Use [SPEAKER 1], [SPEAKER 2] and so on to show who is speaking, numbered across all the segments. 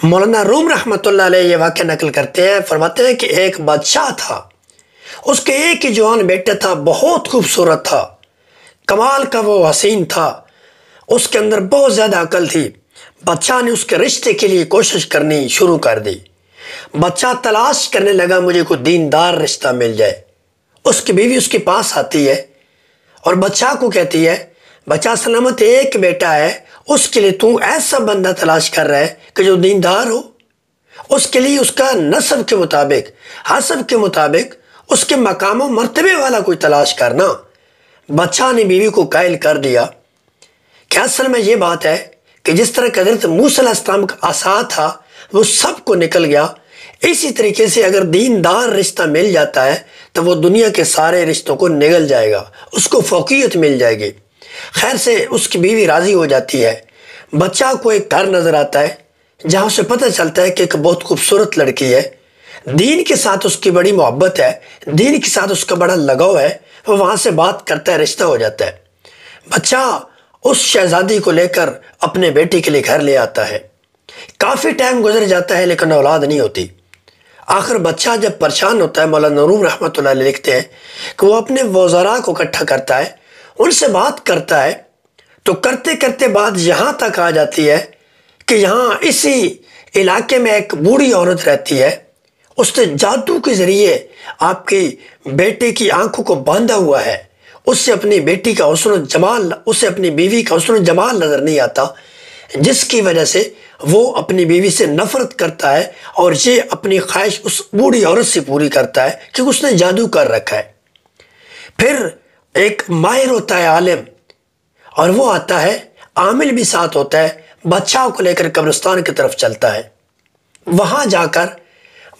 [SPEAKER 1] مولانا روم رحمۃ اللہ علیہ یہ واقعہ نقل کرتے ہیں، فرماتے ہیں کہ ایک بادشاہ تھا، اس کے ایک ہی جوان بیٹا تھا، بہت خوبصورت تھا، کمال کا وہ حسین تھا، اس کے اندر بہت زیادہ عقل تھی۔ بادشاہ نے اس کے رشتے کے لیے کوشش کرنی شروع کر دی۔ بادشاہ تلاش کرنے لگا مجھے کوئی دیندار رشتہ مل جائے۔ اس کی بیوی اس کے پاس آتی ہے اور بادشاہ کو کہتی ہے، بادشاہ سلامت ایک بیٹا ہے، اس کے لیے تو ایسا بندہ تلاش کر رہا ہے کہ جو دیندار ہو، اس کے لیے اس کا نسب کے مطابق، حسب کے مطابق، اس کے مقام و مرتبے والا کوئی تلاش کرنا۔ بادشاہ نے بیوی کو قائل کر دیا کہ اصل میں یہ بات ہے کہ جس طرح حضرت موسیٰ علیہ السلام کا عصا تھا وہ سب کو نکل گیا، اسی طریقے سے اگر دیندار رشتہ مل جاتا ہے تو وہ دنیا کے سارے رشتوں کو نگل جائے گا، اس کو فوقیت مل جائے گی۔ خیر سے اس کی بیوی راضی ہو جاتی ہے۔ بادشاہ کو ایک گھر نظر آتا ہے جہاں اسے پتہ چلتا ہے کہ ایک بہت خوبصورت لڑکی ہے، دین کے ساتھ اس کی بڑی محبت ہے، دین کے ساتھ اس کا بڑا لگاؤ ہے، وہ وہاں سے بات کرتا ہے، رشتہ ہو جاتا ہے۔ بادشاہ اس شہزادی کو لے کر اپنے بیٹے کے لیے گھر لے آتا ہے۔ کافی ٹائم گزر جاتا ہے لیکن اولاد نہیں ہوتی۔ آخر بادشاہ جب پریشان ہوتا ہے، مولانا روم رحمۃ اللہ علیہ لکھتے ہیں کہ وہ اپنے وزراء کو اکٹھا کرتا ہے، ان سے بات کرتا ہے، تو کرتے کرتے بات یہاں تک آ جاتی ہے کہ یہاں اسی علاقے میں ایک بوڑھی عورت رہتی ہے، اس نے جادو کے ذریعے آپ کی بیٹے کی آنکھوں کو باندھا ہوا ہے، اس سے اپنی بیٹی کا حسن و جمال، اسے اپنی بیوی کا حسن و جمال نظر نہیں آتا، جس کی وجہ سے وہ اپنی بیوی سے نفرت کرتا ہے اور یہ اپنی خواہش اس بوڑھی عورت سے پوری کرتا ہے کہ اس نے جادو کر رکھا ہے۔ پھر ایک ماہر ہوتا ہے، عالم، اور وہ آتا ہے، عامل بھی ساتھ ہوتا ہے، بادشاہ کو لے کر قبرستان کی طرف چلتا ہے۔ وہاں جا کر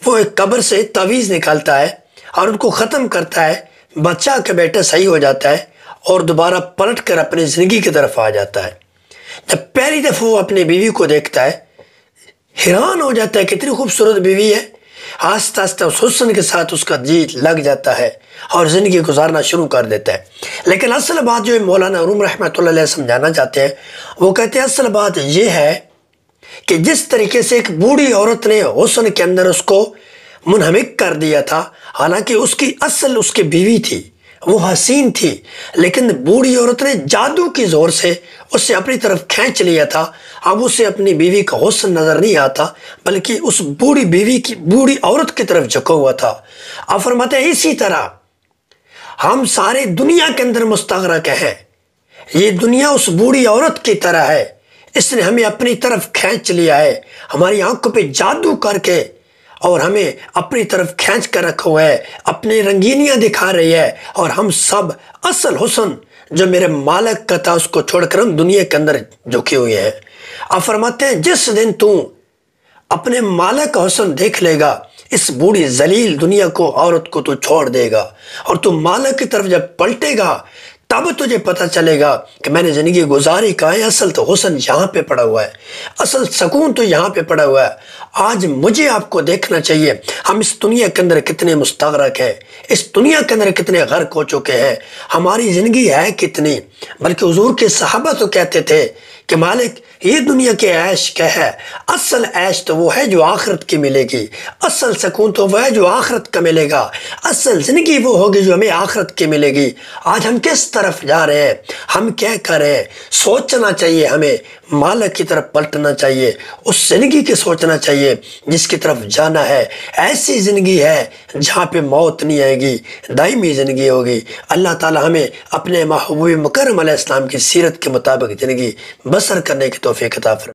[SPEAKER 1] وہ ایک قبر سے تعویذ نکالتا ہے اور ان کو ختم کرتا ہے۔ بادشاہ کا بیٹا صحیح ہو جاتا ہے اور دوبارہ پلٹ کر اپنی زندگی کی طرف آ جاتا ہے۔ جب پہلی دفعہ وہ اپنی بیوی کو دیکھتا ہے، حیران ہو جاتا ہے، کتنی خوبصورت بیوی ہے۔ آہستہ آہستہ اس حسن کے ساتھ اس کا جی لگ جاتا ہے اور زندگی گزارنا شروع کر دیتا ہے۔ لیکن اصل بات جو مولانا روم رحمۃ اللہ علیہ سمجھانا چاہتے ہیں، وہ کہتے ہیں اصل بات یہ ہے کہ جس طریقے سے ایک بوڑھی عورت نے حسن کے اندر اس کو منہمک کر دیا تھا، حالانکہ اس کی اصل اس کی بیوی تھی، وہ حسین تھی، لیکن بوڑھی عورت نے جادو کی زور سے اسے اپنی طرف کھینچ لیا تھا۔ اب اسے اپنی بیوی کا حسن نظر نہیں آتا بلکہ اس بوڑھی عورت کی طرف جھکا ہوا تھا۔ اب فرماتے ہیں اسی طرح ہم سارے دنیا کے اندر مستغرق ہیں، یہ دنیا اس بوڑھی عورت کی طرح ہے، اس نے ہمیں اپنی طرف کھینچ لیا ہے، ہماری آنکھوں پہ جادو کر کے اور ہمیں اپنی طرف کھینچ کر رکھا ہوا ہے، اپنی رنگینیاں دکھا رہی ہے، اور ہم سب اصل حسن جو میرے مالک کا تھا اس کو چھوڑ کر ہم دنیا کے اندر جھکے ہوئے ہیں۔ اب فرماتے ہیں جس دن تو اپنے مالک کا حسن دیکھ لے گا، اس بوڑھی ذلیل دنیا کو، عورت کو تو چھوڑ دے گا، اور تو مالک کی طرف جب پلٹے گا تب تجھے پتہ چلے گا کہ میں نے زندگی گزاری کہاں ہے، اصل تو حسن یہاں پہ پڑا ہوا ہے، اصل سکون تو یہاں پہ پڑا ہوا ہے۔ آج مجھے آپ کو دیکھنا چاہیے ہم اس دنیا کے اندر کتنے مستغرق ہیں، اس دنیا کے اندر کتنے غرق ہو چکے ہیں، ہماری زندگی ہے کتنی۔ بلکہ حضور کے صحابہ تو کہتے تھے کہ مالک یہ دنیا کے عیش کیا ہے، اصل عیش تو وہ ہے جو آخرت کی ملے گی، اصل سکون تو وہ ہے جو آخرت کا ملے گا، اصل زندگی وہ ہوگی جو ہمیں آخرت کی ملے گی۔ آج ہم کس طرف جا رہے ہیں، ہم کیا کر رہے ہیں؟ سوچنا چاہیے، ہمیں مالک کی طرف پلٹنا چاہیے، اس زندگی کی سوچنا چاہیے جس کی طرف جانا ہے۔ ایسی زندگی ہے جہاں پہ موت نہیں آئے گی، دائمی زندگی ہوگی۔ اللہ تعالی ہمیں اپنے محبوب مکرم علیہ السلام کی سیرت کے مطابق زندگی بسر کرنے کی توفیق عطا فرمائے۔